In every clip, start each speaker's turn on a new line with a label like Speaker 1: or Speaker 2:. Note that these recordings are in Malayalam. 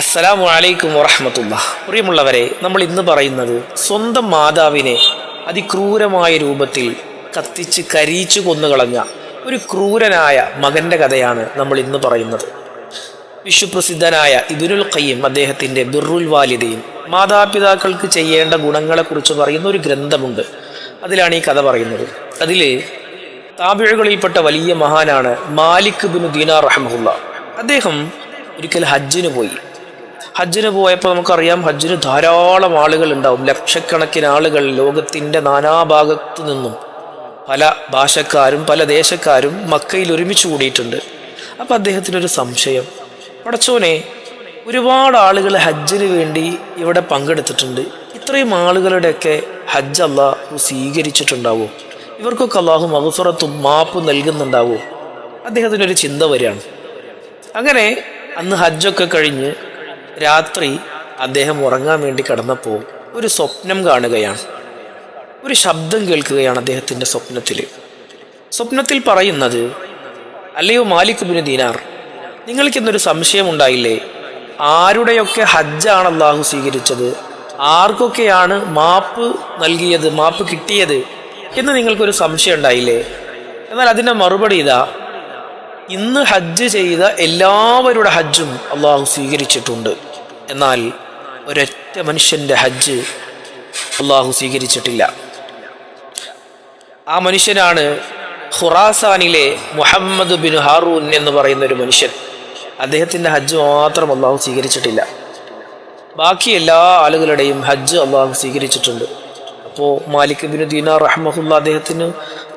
Speaker 1: അസ്സലാമു അലൈക്കും വറഹ്മത്തുള്ളാഹി. പ്രിയമുള്ളവരെ, നമ്മൾ ഇന്ന് പറയുന്നത് സ്വന്തം മാതാവിനെ അതിക്രൂരമായ രൂപത്തിൽ കത്തിച്ച് കരിയിച്ചു കൊന്നുകളഞ്ഞ ഒരു ക്രൂരനായ മകൻ്റെ കഥയാണ് നമ്മൾ ഇന്ന് പറയുന്നത്. വിശ്വപ്രസിദ്ധനായ ഇബ്നുൽ ഖയ്യിം അദ്ദേഹത്തിൻ്റെ ബിർറുൽ വാലിദൈൻ, മാതാപിതാക്കൾക്ക് ചെയ്യേണ്ട ഗുണങ്ങളെക്കുറിച്ച് പറയുന്ന ഒരു ഗ്രന്ഥമുണ്ട്. അതിലാണ് ഈ കഥ പറയുന്നത്. അതിൽ താബിഈകളിൽപ്പെട്ട വലിയ മഹാനാണ് മാലിക് ഇബ്നു ദീനാർ റഹിമഹുല്ലാഹ്. അദ്ദേഹം ഒരിക്കൽ ഹജ്ജിന് പോയപ്പോൾ നമുക്കറിയാം, ഹജ്ജിന് ധാരാളം ആളുകൾ ഉണ്ടാവും. ലക്ഷക്കണക്കിന് ആളുകൾ ലോകത്തിൻ്റെ നാനാഭാഗത്തു നിന്നും പല ഭാഷക്കാരും പല ദേശക്കാരും മക്കയിൽ ഒരുമിച്ച് കൂടിയിട്ടുണ്ട്. അപ്പം അദ്ദേഹത്തിനൊരു സംശയം, പടച്ചോനെ, ഒരുപാട് ആളുകൾ ഹജ്ജിന് വേണ്ടി ഇവിടെ പങ്കെടുത്തിട്ടുണ്ട്. ഇത്രയും ആളുകളുടെയൊക്കെ ഹജ്ജ് അല്ലാഹു സ്വീകരിച്ചിട്ടുണ്ടാവോ? ഇവർക്കൊക്കെ അല്ലാഹു മഗ്ഫിറത്തും മാപ്പ് നൽകുന്നുണ്ടാവോ? അദ്ദേഹത്തിനൊരു ചിന്ത വരികയാണ്. അങ്ങനെ അന്ന് ഹജ്ജൊക്കെ കഴിഞ്ഞ് രാത്രി അദ്ദേഹം ഉറങ്ങാൻ വേണ്ടി കിടന്നപ്പോൾ ഒരു സ്വപ്നം കാണുകയാണ്. ഒരു ശബ്ദം കേൾക്കുകയാണ് അദ്ദേഹത്തിൻ്റെ സ്വപ്നത്തിൽ പറയുന്നത്, അല്ലയോ മാലിക് ഇബ്നു ദീനാർ, നിങ്ങൾക്കിന്നൊരു സംശയമുണ്ടായില്ലേ? ആരുടെയൊക്കെ ഹജ്ജാണ് അല്ലാഹു സ്വീകരിച്ചത്, ആർക്കൊക്കെയാണ് മാപ്പ് നൽകിയത്, മാപ്പ് കിട്ടിയത് എന്ന് നിങ്ങൾക്കൊരു സംശയം ഉണ്ടായില്ലേ? എന്നാൽ അതിൻ്റെ മറുപടി ഇതാ, ഇന്ന് ഹജ്ജ് ചെയ്ത എല്ലാവരുടെ ഹജ്ജും അള്ളാഹു സ്വീകരിച്ചിട്ടുണ്ട്. എന്നാൽ ഒരൊറ്റ മനുഷ്യൻ്റെ ഹജ്ജ് അള്ളാഹു സ്വീകരിച്ചിട്ടില്ല. ആ മനുഷ്യനാണ് ഖുറാസാനിലെ മുഹമ്മദ് ബിൻ ഹാറൂൻ എന്ന് പറയുന്ന ഒരു മനുഷ്യൻ. അദ്ദേഹത്തിൻ്റെ ഹജ്ജ് മാത്രം അള്ളാഹു സ്വീകരിച്ചിട്ടില്ല. ബാക്കി എല്ലാ ആളുകളുടെയും ഹജ്ജ് അള്ളാഹു സ്വീകരിച്ചിട്ടുണ്ട്. അപ്പോൾ മാലിക് ഇബ്നു ദീനാർ റഹിമഹുല്ലാഹ് അദ്ദേഹത്തിന്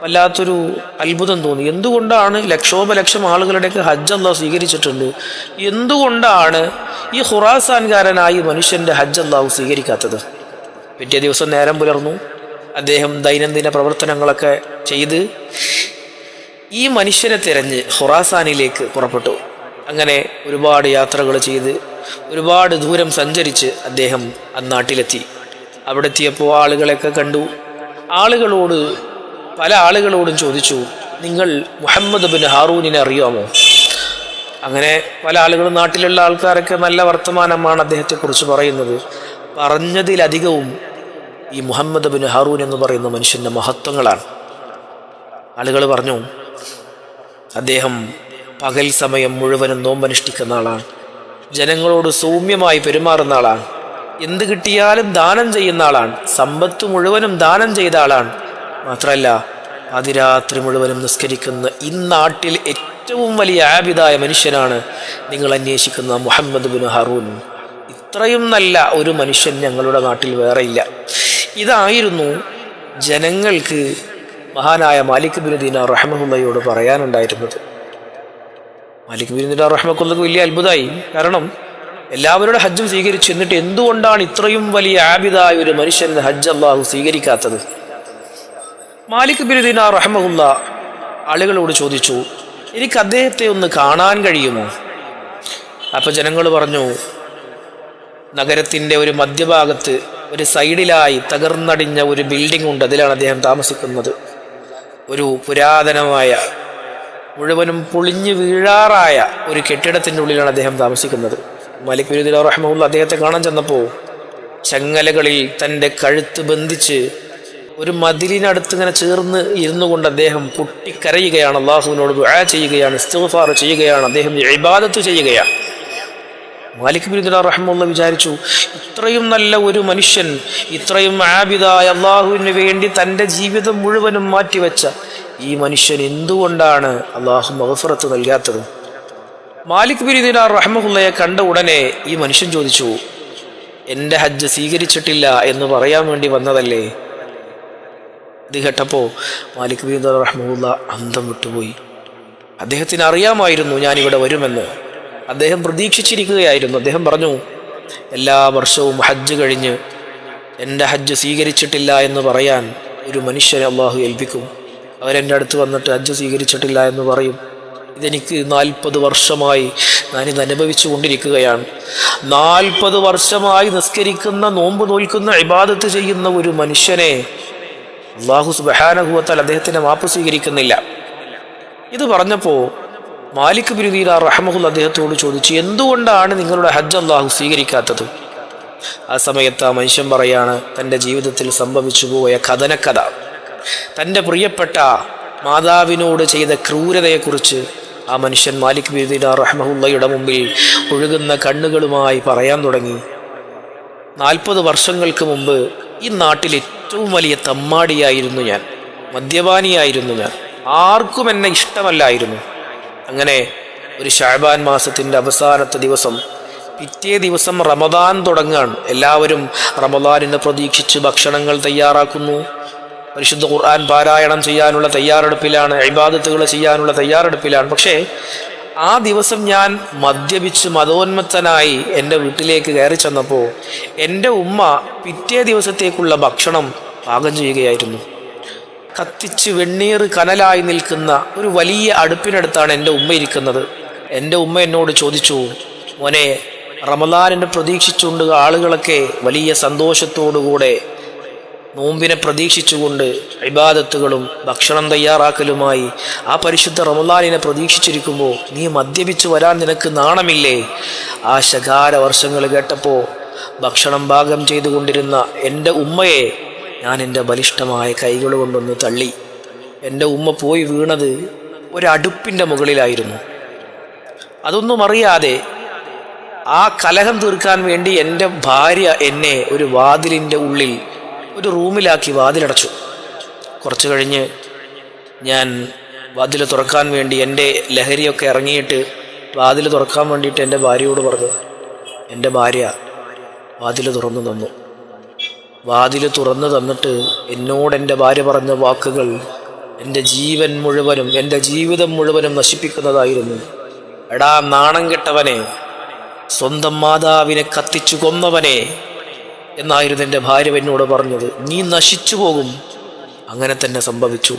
Speaker 1: വല്ലാത്തൊരു അത്ഭുതം തോന്നി. എന്തുകൊണ്ടാണ് ലക്ഷോപലക്ഷം ആളുകളുടെയൊക്കെ ഹജ്ജ് അല്ലാഹു സ്വീകരിച്ചിട്ടുണ്ട്, എന്തുകൊണ്ടാണ് ഈ ഖുറാസാൻകാരനായ മനുഷ്യൻ്റെ ഹജ്ജ് അല്ലാഹു സ്വീകരിക്കാത്തത്? പിറ്റേ ദിവസം നേരം പുലർന്നു. അദ്ദേഹം ദൈനംദിന പ്രവർത്തനങ്ങളൊക്കെ ചെയ്ത് ഈ മനുഷ്യനെ തിരഞ്ഞ് ഖുറാസാനിലേക്ക് പുറപ്പെട്ടു. അങ്ങനെ ഒരുപാട് യാത്രകൾ ചെയ്ത് ഒരുപാട് ദൂരം സഞ്ചരിച്ച് അദ്ദേഹം നാട്ടിലെത്തി. അവിടെ എത്തിയപ്പോൾ ആളുകളെയൊക്കെ കണ്ടു. പല ആളുകളോടും ചോദിച്ചു, നിങ്ങൾ മുഹമ്മദ് ബിൻ ഹാറൂനിനെ അറിയാമോ? അങ്ങനെ പല ആളുകളും, നാട്ടിലുള്ള ആൾക്കാരൊക്കെ നല്ല വർത്തമാനമാണ് അദ്ദേഹത്തെക്കുറിച്ച് പറയുന്നത്. പറഞ്ഞതിലധികവും ഈ മുഹമ്മദ് ബിൻ ഹാറൂൻ എന്ന് പറയുന്ന മനുഷ്യൻ്റെ മഹത്വങ്ങളാണ്. ആളുകൾ പറഞ്ഞു, അദ്ദേഹം പകൽ സമയം മുഴുവനും നോമ്പനുഷ്ഠിക്കുന്ന ആളാണ്, ജനങ്ങളോട് സൗമ്യമായി പെരുമാറുന്ന ആളാണ്, എന്ത് കിട്ടിയാലും ദാനം ചെയ്യുന്ന ആളാണ്, സമ്പത്ത് മുഴുവനും ദാനം ചെയ്ത ആളാണ്, മാത്രമല്ല അതിരാത്രി മുഴുവനും നിസ്കരിക്കുന്ന ഈ നാട്ടിൽ ഏറ്റവും വലിയ ആബിദായ മനുഷ്യനാണ് നിങ്ങൾ അന്വേഷിക്കുന്ന മുഹമ്മദ് ബിൻ ഹാറൂൻ. ഇത്രയും നല്ല ഒരു മനുഷ്യൻ ഞങ്ങളുടെ നാട്ടിൽ വേറെയില്ല. ഇതായിരുന്നു ജനങ്ങൾക്ക് മഹാനായ മാലിക് ഇബ്നു ദീനാർ റഹിമഹുല്ലാഹയോട് പറയാനുണ്ടായിരുന്നത്. മാലിക് ഇബ്നു ദീനാർ റഹിമഹുല്ലാഹ് വലിയ അത്ഭുതമായി. കാരണം എല്ലാവരുടെ ഹജ്ജും സ്വീകരിച്ചു, എന്നിട്ട് എന്തുകൊണ്ടാണ് ഇത്രയും വലിയ ആബിദായ ഒരു മനുഷ്യൻ്റെ ഹജ്ജ് അല്ലാഹു സ്വീകരിക്കാത്തത്? മാലിക് ഇബ്നു ദീനാർ റഹിമഹുല്ലാഹ് ആളുകളോട് ചോദിച്ചു, എനിക്ക് അദ്ദേഹത്തെ ഒന്ന് കാണാൻ കഴിയുമോ? അപ്പോൾ ജനങ്ങൾ പറഞ്ഞു, നഗരത്തിൻ്റെ ഒരു മധ്യഭാഗത്ത് ഒരു സൈഡിലായി തകർന്നടിഞ്ഞ ഒരു ബിൽഡിംഗ് ഉണ്ട്, അതിലാണ് അദ്ദേഹം താമസിക്കുന്നത്. ഒരു പുരാതനമായ മുഴുവനും പൊളിഞ്ഞു വീഴാറായ ഒരു കെട്ടിടത്തിൻ്റെ ഉള്ളിലാണ് അദ്ദേഹം താമസിക്കുന്നത്. മാലിക് ഇബ്നു ദീനാർ റഹിമഹുല്ലാഹ് അദ്ദേഹത്തെ കാണാൻ ചെന്നപ്പോൾ ചങ്ങലകളിൽ തൻ്റെ കഴുത്ത് ബന്ധിച്ച് ഒരു മതിലിനടുത്ത് ഇങ്ങനെ ചേർന്ന് ഇരുന്നു കൊണ്ട് അദ്ദേഹം പൊട്ടിക്കരയുകയാണ്, അള്ളാഹുവിനോട് ദുആ ചെയ്യുകയാണ്, ഇസ്തിഗ്ഫാർ ചെയ്യുകയാണ്, അദ്ദേഹം ഇബാദത്ത് ചെയ്യുകയാണ്. മാലിക് ഇബ്നു ദീനാർ റഹിമഹുല്ലാഹ് വിചാരിച്ചു, ഇത്രയും നല്ല ഒരു മനുഷ്യൻ, ഇത്രയും ആബിദായ, അള്ളാഹുവിന് വേണ്ടി തൻ്റെ ജീവിതം മുഴുവനും മാറ്റിവെച്ച ഈ മനുഷ്യൻ എന്തുകൊണ്ടാണ് അള്ളാഹു മഗ്ഫിറത്ത് നൽകാത്തത്? മാലിക് ഇബ്നു ദീനാർ റഹിമഹുല്ലാഹയെ കണ്ട ഉടനെ ഈ മനുഷ്യൻ ചോദിച്ചു, എൻ്റെ ഹജ്ജ് സ്വീകരിച്ചിട്ടില്ല എന്ന് പറയാൻ വേണ്ടി വന്നതല്ലേ? ഇത് കേട്ടപ്പോൾ മാലിക് ഇബ്നു ദീനാർ റഹിമഹുല്ലാഹ് അന്തം വിട്ടുപോയി. അദ്ദേഹത്തിന് അറിയാമായിരുന്നു ഞാനിവിടെ വരുമെന്ന്. അദ്ദേഹം പ്രതീക്ഷിച്ചിരിക്കുകയായിരുന്നു. അദ്ദേഹം പറഞ്ഞു, എല്ലാ വർഷവും ഹജ്ജ് കഴിഞ്ഞ് എൻ്റെ ഹജ്ജ് സ്വീകരിച്ചിട്ടില്ല എന്ന് പറയാൻ ഒരു മനുഷ്യനെ അള്ളാഹു ഏൽപ്പിക്കും. അവരെൻ്റെ അടുത്ത് വന്നിട്ട് ഹജ്ജ് സ്വീകരിച്ചിട്ടില്ല എന്ന് പറയും. ഇതെനിക്ക് 40 വർഷമായി ഞാനിത് അനുഭവിച്ചു കൊണ്ടിരിക്കുകയാണ്. 40 വർഷമായി നിസ്കരിക്കുന്ന, നോമ്പ് നോൽക്കുന്ന, ഇബാദത്ത് ചെയ്യുന്ന ഒരു മനുഷ്യനെ അല്ലാഹു സുബ്ഹാനഹു വ തആല അദ്ദേഹത്തിൻ്റെ മാപ്പ് സ്വീകരിക്കുന്നില്ല. ഇത് പറഞ്ഞപ്പോൾ മാലിക് ബിൻ ദീനാർ റഹ്മഹുല്ലാഹ് അദ്ദേഹത്തോട് ചോദിച്ചു, എന്തുകൊണ്ടാണ് നിങ്ങളുടെ ഹജ്ജ് അള്ളാഹു സ്വീകരിക്കാത്തത്? ആ സമയത്ത് ആ മനുഷ്യൻ പറയാണ് തൻ്റെ ജീവിതത്തിൽ സംഭവിച്ചു പോയ കഥനക്കഥ, തൻ്റെ പ്രിയപ്പെട്ട മാതാവിനോട് ചെയ്ത ക്രൂരതയെക്കുറിച്ച് ആ മനുഷ്യൻ മാലിക് ബിൻ ദീനാർ റഹ്മഹുല്ലാഹയുടെ മുമ്പിൽ ഒഴുകുന്ന കണ്ണുകളുമായി പറയാൻ തുടങ്ങി. 40 വർഷങ്ങൾക്ക് മുമ്പ് ഈ നാട്ടിൽ ഏറ്റവും വലിയ തമ്മാടിയായിരുന്നു ഞാൻ, മദ്യപാനിയായിരുന്നു ഞാൻ, ആർക്കും എന്നെ ഇഷ്ടമല്ലായിരുന്നു. അങ്ങനെ ഒരു ശഅബാൻ മാസത്തിൻ്റെ അവസാനത്തെ ദിവസം, പിറ്റേ ദിവസം റമദാൻ തുടങ്ങാൻ. എല്ലാവരും റമദാനിനെ പ്രതീക്ഷിച്ച് ഭക്ഷണങ്ങൾ തയ്യാറാക്കുന്നു, പരിശുദ്ധ ഖുർആൻ പാരായണം ചെയ്യാനുള്ള തയ്യാറെടുപ്പിലാണ്, ഇബാദത്തുകൾ ചെയ്യാനുള്ള തയ്യാറെടുപ്പിലാണ്. പക്ഷേ ആ ദിവസം ഞാൻ മദ്യപിച്ച് മതോന്മത്തനായി എൻ്റെ വീട്ടിലേക്ക് കയറി ചെന്നപ്പോൾ എൻ്റെ ഉമ്മ പിറ്റേ ദിവസത്തേക്കുള്ള ഭക്ഷണം പാകം ചെയ്യുകയായിരുന്നു. കത്തിച്ച് വെണ്ണീർ കനലായി നിൽക്കുന്ന ഒരു വലിയ അടുപ്പിനടുത്താണ് എൻ്റെ ഉമ്മ ഇരിക്കുന്നത്. എൻ്റെ ഉമ്മ എന്നോട് ചോദിച്ചു, മോനെ, റമദാനിനെ പ്രതീക്ഷിച്ചുകൊണ്ട് ആളുകളൊക്കെ വലിയ സന്തോഷത്തോടുകൂടെ നോമ്പിനെ പ്രതീക്ഷിച്ചുകൊണ്ട് ഇബാദത്തുകളും ഭക്ഷണം തയ്യാറാക്കലുമായി ആ പരിശുദ്ധ റമദാനിനെ പ്രതീക്ഷിച്ചിരിക്കുമ്പോൾ നീ മദ്യപിച്ച് വരാൻ നിനക്ക് നാണമില്ലേ? ആ ശകാര വർഷങ്ങൾ കേട്ടപ്പോൾ ഭക്ഷണം പാകം ചെയ്തുകൊണ്ടിരുന്ന എൻ്റെ ഉമ്മയെ ഞാൻ എൻ്റെ ബലിഷ്ഠമായ കൈകൾ കൊണ്ടൊന്ന് തള്ളി. എൻ്റെ ഉമ്മ പോയി വീണത് ഒരടുപ്പിൻ്റെ മുകളിലായിരുന്നു. അതൊന്നും അറിയാതെ ആ കലഹം തീർക്കാൻ വേണ്ടി എൻ്റെ ഭാര്യ എന്നെ ഒരു വാതിലിൻ്റെ ഉള്ളിൽ ഒരു റൂമിലാക്കി വാതിലടച്ചു. കുറച്ച് കഴിഞ്ഞ് ഞാൻ വാതിൽ തുറക്കാൻ വേണ്ടി എൻ്റെ ലഹരിയൊക്കെ ഇറങ്ങിയിട്ട് വാതിൽ തുറക്കാൻ വേണ്ടിയിട്ട് എൻ്റെ ഭാര്യയോട് പറഞ്ഞു. എൻ്റെ ഭാര്യ വാതിൽ തുറന്നു തന്നു. വാതിൽ തുറന്നു തന്നിട്ട് എന്നോട് എൻ്റെ ഭാര്യ പറഞ്ഞ വാക്കുകൾ എൻ്റെ ജീവൻ മുഴുവനും, എൻ്റെ ജീവിതം മുഴുവനും നശിപ്പിക്കുന്നതായിരുന്നു. എടാ നാണം കെട്ടവനെ, സ്വന്തം മാതാവിനെ കത്തിച്ചു കൊന്നവനെ എന്നായിരുന്നു എൻ്റെ ഭാര്യ എന്നോട് പറഞ്ഞത്. നീ നശിച്ചു പോകും. അങ്ങനെ തന്നെ സംഭവിച്ചു.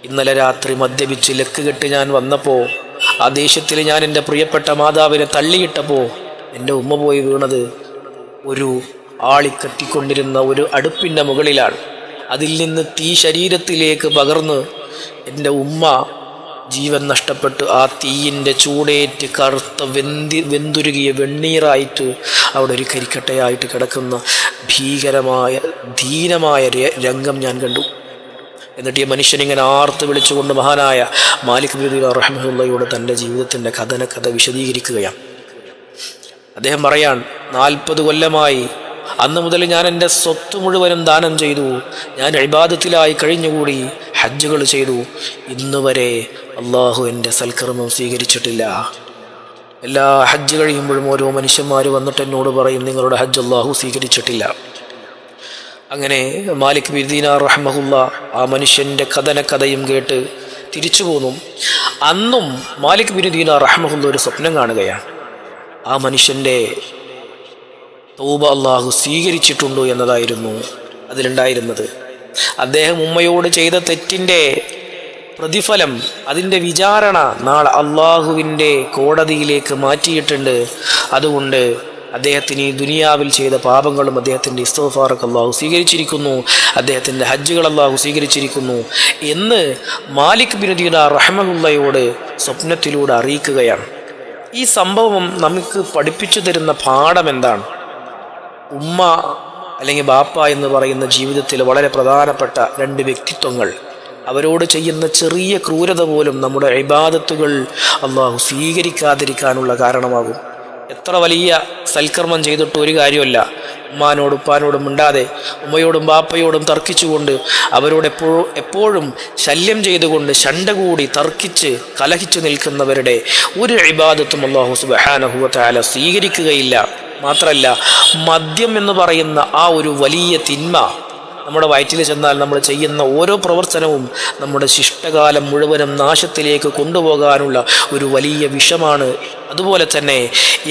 Speaker 1: ഇന്നലെ രാത്രി മദ്യപിച്ച് ലക്ക് കെട്ട് ഞാൻ വന്നപ്പോൾ ആ ദേഷ്യത്തിൽ ഞാൻ എൻ്റെ പ്രിയപ്പെട്ട മാതാവിനെ തള്ളിയിട്ടപ്പോൾ എൻ്റെ ഉമ്മ പോയി വീണത് ഒരു ആളിക്കത്തിക്കൊണ്ടിരുന്ന ഒരു അടുപ്പിൻ്റെ മുകളിലാണ്. അതിൽ നിന്ന് തീ ശരീരത്തിലേക്ക് പകർന്ന് എൻ്റെ ഉമ്മ ജീവൻ നഷ്ടപ്പെട്ട് ആ തീയിൻ്റെ ചൂടേറ്റ് കറുത്ത വെന്തുരുകിയ വെണ്ണീറായിട്ട് അവിടെ ഒരു കരിക്കട്ടയായിട്ട് കിടക്കുന്ന ഭീകരമായ ധീനമായ രംഗം ഞാൻ കണ്ടു. എന്നിട്ട് ഈ മനുഷ്യനിങ്ങനെ ആർത്ത് വിളിച്ചുകൊണ്ട് മഹാനായ മാലിക് ബിൻ ദീനാർ റഹ്മത്തുള്ളാഹിയോട് തൻ്റെ ജീവിതത്തിൻ്റെ കഥ വിശദീകരിക്കുകയാണ്. അദ്ദേഹം പറയാൻ, 40 കൊല്ലമായി അന്ന് മുതൽ ഞാൻ എൻ്റെ സ്വത്ത് മുഴുവനും ദാനം ചെയ്തു, ഞാൻ ഇബാദത്തിലായി കഴിഞ്ഞുകൂടി, ഹജ്ജുകൾ ചെയ്തു. ഇന്ന് വരെ അള്ളാഹു എൻ്റെ സൽക്കർമ്മം സ്വീകരിച്ചിട്ടില്ല. എല്ലാ ഹജ്ജ് കഴിയുമ്പോഴും ഓരോ മനുഷ്യന്മാർ വന്നിട്ട് എന്നോട് പറയും, നിങ്ങളുടെ ഹജ്ജ് അള്ളാഹു സ്വീകരിച്ചിട്ടില്ല. അങ്ങനെ മാലിക് ബിൻ ദീനാർ റഹ്മത്തുള്ളാഹി ആ മനുഷ്യൻ്റെ കഥയും കേട്ട് തിരിച്ചു പോന്നു. അന്നും മാലിക് ബിൻ ദീനാർ റഹ്മത്തുള്ളാഹി ഒരു സ്വപ്നം കാണുകയാണ്. ആ മനുഷ്യൻ്റെ തൗബ അള്ളാഹു സ്വീകരിച്ചിട്ടുണ്ടോ എന്നതായിരുന്നു അതിലുണ്ടായിരുന്നത്. അദ്ദേഹം ഉമ്മയോട് ചെയ്ത തെറ്റിൻ്റെ പ്രതിഫലം, അതിൻ്റെ വിചാരണ നാളെ അള്ളാഹുവിൻ്റെ കോടതിയിലേക്ക് മാറ്റിയിട്ടുണ്ട്. അതുകൊണ്ട് അദ്ദേഹത്തിന് ഈ ദുനിയാവിൽ ചെയ്ത പാപങ്ങളും അദ്ദേഹത്തിൻ്റെ ഇസ്തിഗ്ഫാറൊക്കെ അള്ളാഹു സ്വീകരിച്ചിരിക്കുന്നു, അദ്ദേഹത്തിൻ്റെ ഹജ്ജുകൾ അള്ളാഹു സ്വീകരിച്ചിരിക്കുന്നു എന്ന് മാലിക് ബിൻ ദീനാർ റഹ്മത്തുള്ളാഹിയോട് സ്വപ്നത്തിലൂടെ അറിയിക്കുകയാണ്. ഈ സംഭവം നമുക്ക് പഠിപ്പിച്ചു തരുന്ന പാഠം എന്താണ്? ഉമ്മ അല്ലെങ്കിൽ ബാപ്പ എന്ന് പറയുന്ന ജീവിതത്തിൽ വളരെ പ്രധാനപ്പെട്ട 2 വ്യക്തിത്വങ്ങൾ. അവരോട് ചെയ്യുന്ന ചെറിയ ക്രൂരത പോലും നമ്മുടെ ഇബാദത്തുകൾ അള്ളാഹു സ്വീകരിക്കാതിരിക്കാനുള്ള കാരണമാകും. എത്ര വലിയ സൽക്കർമ്മം ചെയ്തിട്ട് ഒരു കാര്യമല്ല. ഉമ്മാനോടും ഉപ്പാനോടും മിണ്ടാതെ, ഉമ്മയോടും ബാപ്പയോടും തർക്കിച്ചുകൊണ്ട്, അവരോട് എപ്പോഴും ശല്യം ചെയ്തുകൊണ്ട്, ശണ്ട കൂടി തർക്കിച്ച് കലഹിച്ചു നിൽക്കുന്നവരുടെ ഒരു ഇബാദത്തും അല്ലാഹു സുബ്ഹാനഹു വ തആല സ്വീകരിക്കുകയില്ല. മാത്രമല്ല, മദ്യം എന്ന് പറയുന്ന ആ ഒരു വലിയ തിന്മ നമ്മുടെ വയറ്റിൽ ചെന്നാൽ നമ്മൾ ചെയ്യുന്ന ഓരോ പ്രവർത്തനവും നമ്മുടെ ശിഷ്ടകാലം മുഴുവനും നാശത്തിലേക്ക് കൊണ്ടുപോകാനുള്ള ഒരു വലിയ വിഷമാണ്. അതുപോലെ തന്നെ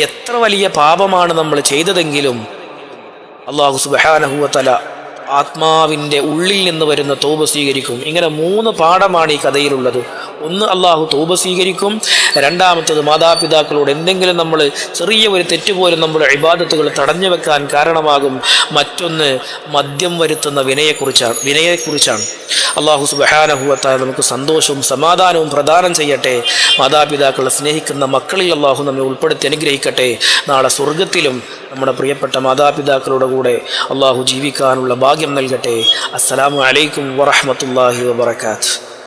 Speaker 1: എത്ര വലിയ പാപമാണ് നമ്മൾ ചെയ്തതെങ്കിലും അല്ലാഹു സുബ്ഹാനഹു വ തആല ആത്മാവിൻ്റെ ഉള്ളിൽ നിന്ന് വരുന്ന തൗബ സ്വീകരിക്കും. ഇങ്ങനെ 3 പാഠമാണ് ഈ കഥയിലുള്ളത്. ഒന്ന്, അള്ളാഹു തൗബ സ്വീകരിക്കും. രണ്ടാമത്തത്, മാതാപിതാക്കളോട് എന്തെങ്കിലും നമ്മൾ ചെറിയ ഒരു തെറ്റുപോലും നമ്മുടെ ഇബാദത്തുകൾ തടഞ്ഞു വെക്കാൻ കാരണമാകും. മറ്റൊന്ന്, മദ്യം വരുത്തുന്ന വിനയെക്കുറിച്ചാണ്. അള്ളാഹു സുബ്ഹാനഹു വ തആല നമുക്ക് സന്തോഷവും സമാധാനവും പ്രദാനം ചെയ്യട്ടെ. മാതാപിതാക്കളെ സ്നേഹിക്കുന്ന മക്കളിൽ അള്ളാഹു നമ്മെ ഉൾപ്പെടുത്തി അനുഗ്രഹിക്കട്ടെ. നാളെ സ്വർഗത്തിലും നമ്മുടെ പ്രിയപ്പെട്ട മാതാപിതാക്കളുടെ കൂടെ അള്ളാഹു ജീവിക്കാനുള്ള ഭാഗ്യം നൽകട്ടെ. അസ്സലാമു അലൈക്കും വറഹ്മത്തുള്ളാഹി വബറകാതുഹു.